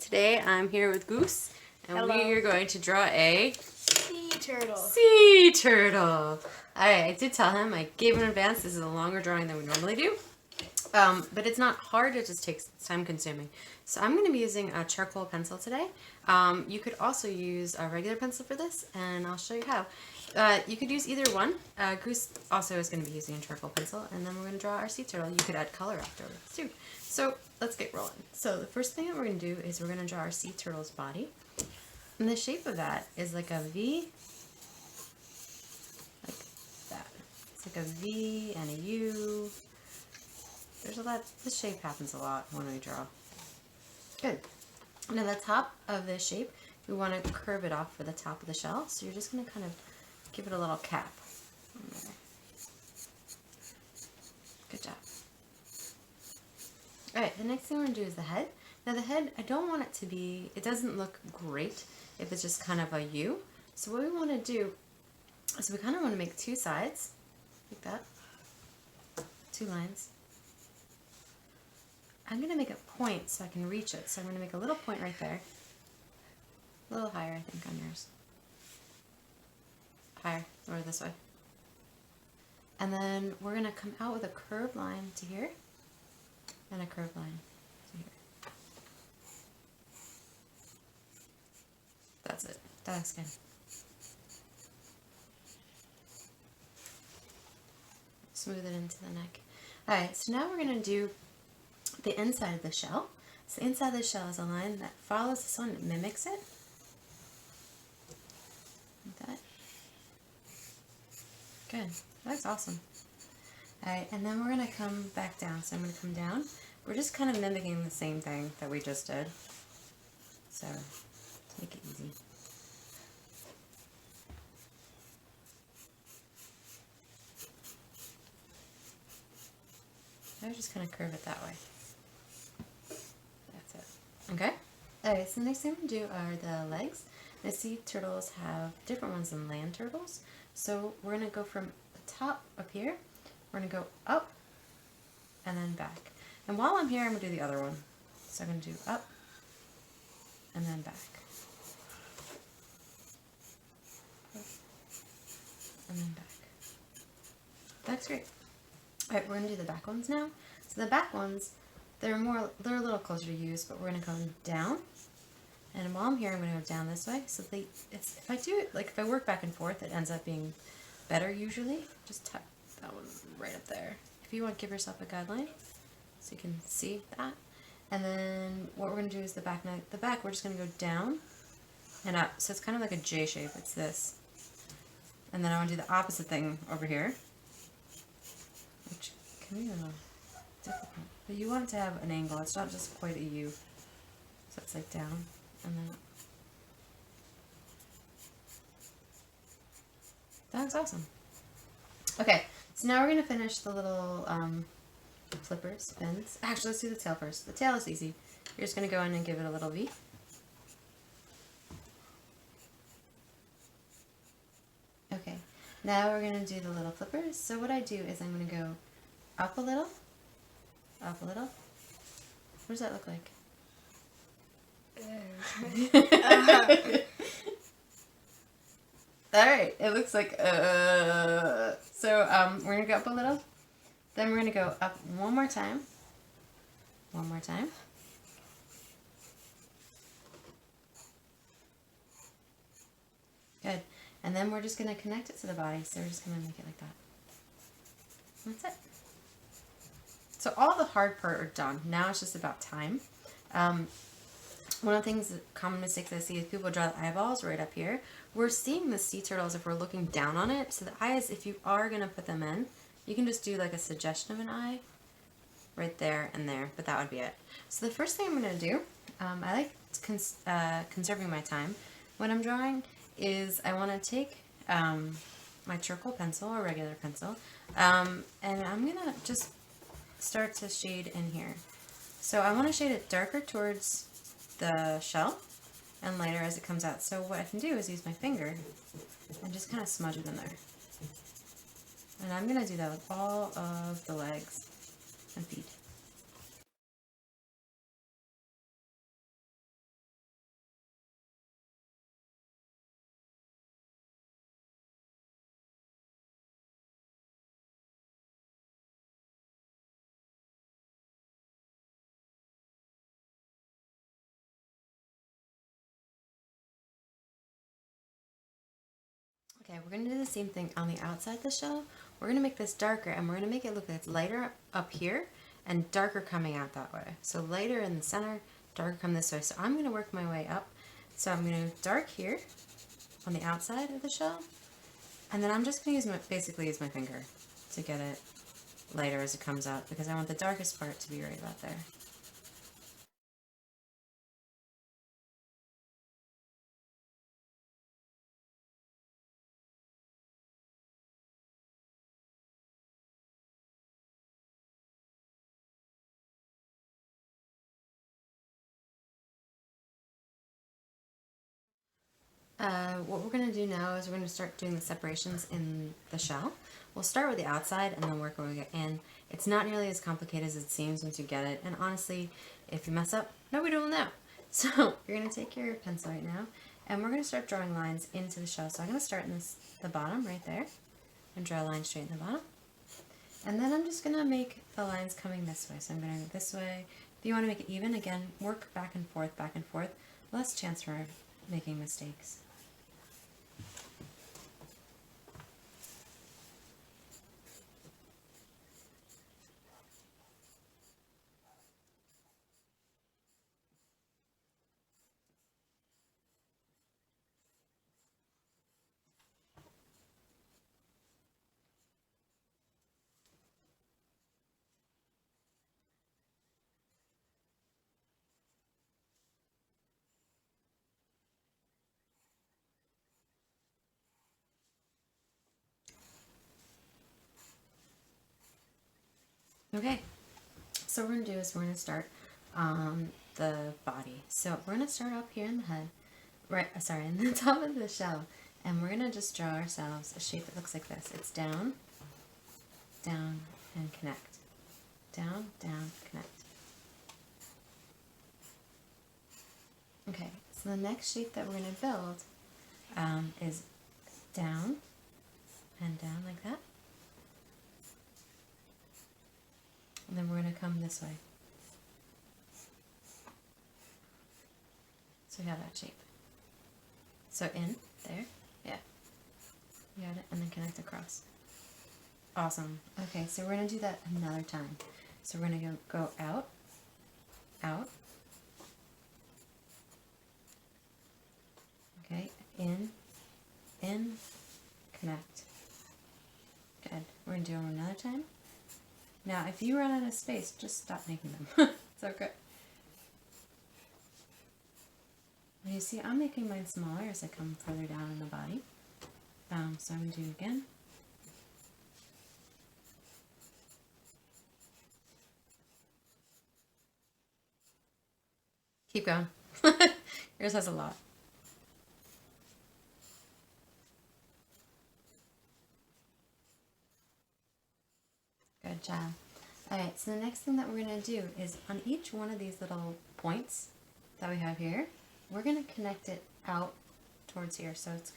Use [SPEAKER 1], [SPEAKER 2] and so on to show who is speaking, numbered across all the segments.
[SPEAKER 1] Today I'm here with Goose, and
[SPEAKER 2] Hello.
[SPEAKER 1] we are going to draw a
[SPEAKER 2] Sea turtle.
[SPEAKER 1] sea turtle. I did tell him, I gave him in advance, this is a longer drawing than we normally do. But it's not hard, it just takes time consuming. So I'm going to be using a charcoal pencil today. You could also use a regular pencil for this, and I'll show you how. You could use either one. Goose also is going to be using a charcoal pencil, and then we're going to draw our sea turtle. You could add color afterwards too. So let's get rolling. So the first thing that we're going to do is we're going to draw our sea turtle's body. And the shape of that is like a V, like that. It's like a V and a U. There's a lot, this shape happens a lot when we draw. Good. Now the top of this shape, we want to curve it off for the top of the shell. So you're just going to kind of give it a little cap. Good job. Alright, the next thing we're going to do is the head. Now the head, I don't want it to be, it doesn't look great if it's just kind of a U. So what we want to do is we kind of want to make two sides, like that, two lines. I'm going to make a point so I can reach it. So I'm going to make a little point right there. A little higher, I think, on yours. Higher, or this way. And then we're going to come out with a curved line to here, and a curved line to here. That's it. That's good. Smooth it into the neck. Alright, so now we're going to do the inside of the shell. So the inside of the shell is a line that follows this one, it mimics it. Like that. Good. That's awesome. Alright, and then we're going to come back down. So I'm going to come down. We're just kind of mimicking the same thing that we just did. So, to make it easy. I just kind of curve it that way. That's it. Okay? Alright, so the next thing we're going to do are the legs. Now, sea turtles have different ones than land turtles. So we're going to go from the top up here. We're going to go up and then back. And while I'm here, I'm going to do the other one. So I'm going to do up and then back. Up and then back. That's great. Alright, we're going to do the back ones now. So the back ones, they're a little closer to use, but we're going to come down. And while I'm here, I'm going to go down this way. So if I do it, like if I work back and forth, it ends up being better usually. Just tap that one right up there. If you want to give yourself a guideline, so you can see that. And then what we're going to do is the back, we're just going to go down and up. So it's kind of like a J shape. It's this. And then I want to do the opposite thing over here, which can be a little difficult. But you want it to have an angle. It's not just quite a U. So it's like down and then up. That's awesome. Okay, so now we're going to finish the little flippers, spins. Actually, let's do the tail first. The tail is easy. You're just going to go in and give it a little V. Okay, now we're going to do the little flippers. So what I do is I'm going to go up a little, up a little. What does that look like? Alright, it looks like, so we're going to go up a little, then we're going to go up one more time, good, and then we're just going to connect it to the body, so we're just going to make it like that. That's it. So all the hard part are done. Now it's just about time. One of the things, common mistakes I see is people draw the eyeballs right up here. We're seeing the sea turtles if we're looking down on it. So the eyes, if you are going to put them in, you can just do like a suggestion of an eye right there and there, but that would be it. So the first thing I'm going to do, I like conserving my time when I'm drawing, is I want to take my charcoal pencil or regular pencil, and I'm going to just start to shade in here. So I want to shade it darker towards the shell and lighter as it comes out. So what I can do is use my finger and just kind of smudge it in there. And I'm going to do that with all of the legs and feet. Okay, we're going to do the same thing on the outside of the shell. We're going to make this darker, and we're going to make it look like it's lighter up here and darker coming out that way. So lighter in the center, darker come this way. So I'm going to work my way up. So I'm going to dark here on the outside of the shell, and then I'm just going to basically use my finger to get it lighter as it comes out, because I want the darkest part to be right about there. What we're going to do now is we're going to start doing the separations in the shell. We'll start with the outside and then work our way in. It's not nearly as complicated as it seems once you get it, and honestly, if you mess up, nobody will know. So you're going to take your pencil right now, and we're going to start drawing lines into the shell. So I'm going to start in the bottom right there and draw a line straight in the bottom. And then I'm just going to make the lines coming this way. So I'm going to go this way. If you want to make it even, again, work back and forth, less chance for making mistakes. Okay, so what we're going to do is we're going to start the body. So we're going to start up here in the head, in the top of the shell, and we're going to just draw ourselves a shape that looks like this. It's down, down, and connect. Down, down, connect. Okay, so the next shape that we're going to build is down and down like that. And then we're going to come this way. So we have that shape. So in, there, yeah. You got it, and then connect across. Awesome. Okay, so we're going to do that another time. So we're going to go out, out. Okay, in, connect. Good. We're going to do them another time. Now, if you run out of space, just stop making them. It's okay. Now you see, I'm making mine smaller as I come further down in the body. So I'm going to do it again. Keep going. Yours has a lot. Good job. Alright, so the next thing that we're going to do is on each one of these little points that we have here, we're going to connect it out towards here. So it's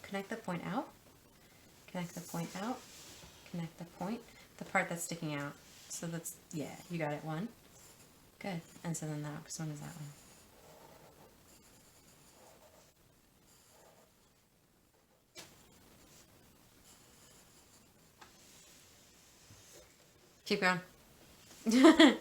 [SPEAKER 1] connect the point out, connect the point out, connect the point, the part that's sticking out. So that's, yeah, you got it, one. Good. And so then the next one is that one. Keep going. Good.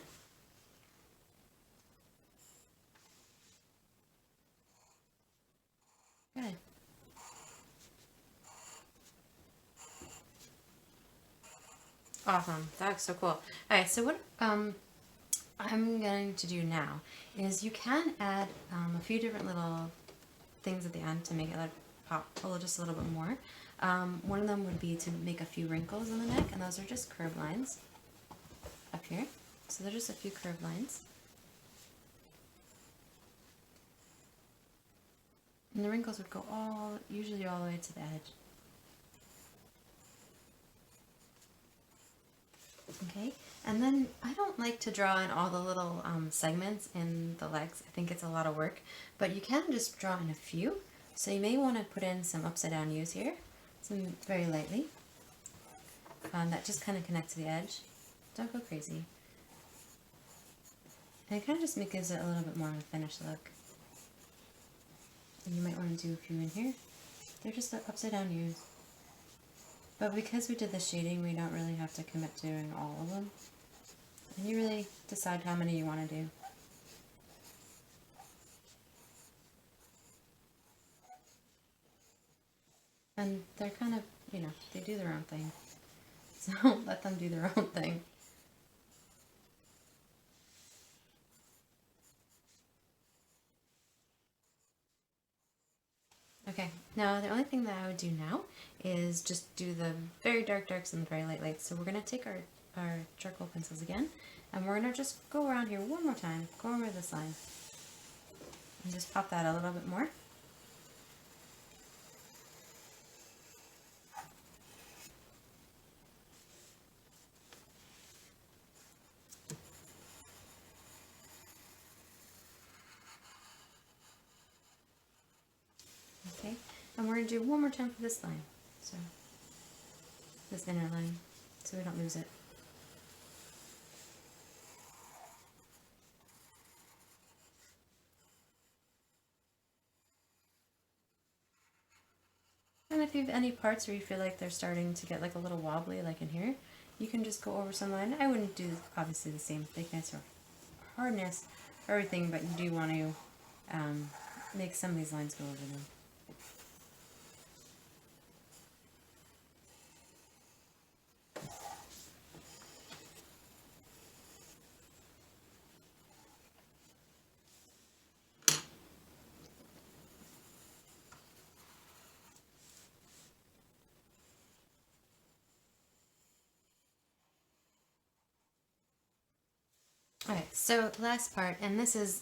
[SPEAKER 1] Awesome. That's so cool. Alright, so what I'm going to do now is you can add a few different little things at the end to make it like pop just a little bit more. One of them would be to make a few wrinkles in the neck, and those are just curved lines up here. So they're just a few curved lines. And the wrinkles would go usually all the way to the edge. Okay, and then I don't like to draw in all the little segments in the legs. I think it's a lot of work, but you can just draw in a few. So you may want to put in some upside down U's here, some very lightly. That just kind of connect to the edge. Don't go crazy. And it kind of just gives it a little bit more of a finished look. And you might want to do a few in here. They're just the upside down U's. But because we did the shading, we don't really have to commit to doing all of them. And you really decide how many you want to do. And they're kind of, you know, they do their own thing. So let them do their own thing. Okay, now the only thing that I would do now is just do the very dark darks and the very light lights. So we're going to take our charcoal pencils again, and we're going to just go around here one more time, go over this line, and just pop that a little bit more. Okay, and we're going to do one more time for this line, so this inner line, so we don't lose it. And if you have any parts where you feel like they're starting to get like a little wobbly, like in here, you can just go over some line. I wouldn't do obviously the same thickness or hardness or everything, but you do want to make some of these lines go over them. Alright, so last part, and this is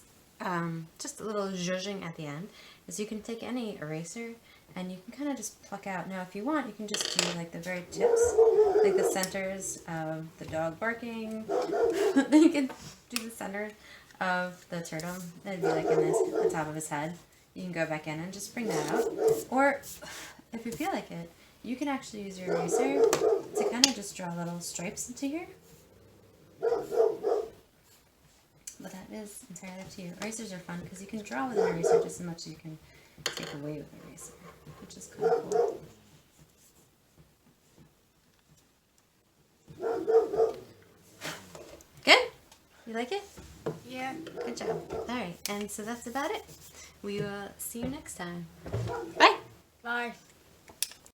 [SPEAKER 1] just a little zhuzhing at the end, is you can take any eraser and you can kind of just pluck out. Now if you want, you can just do like the very tips, like the centers of the dog barking. Then you can do the center of the turtle. That'd be like in this, the top of his head. You can go back in and just bring that out. Or if you feel like it, you can actually use your eraser to kind of just draw little stripes into here. But that is entirely up to you. Erasers are fun because you can draw with an eraser just as much as you can take away with an eraser, which is kind of cool. Good? You like it?
[SPEAKER 2] Yeah.
[SPEAKER 1] Good job. Alright, and so that's about it. We will see you next time. Bye!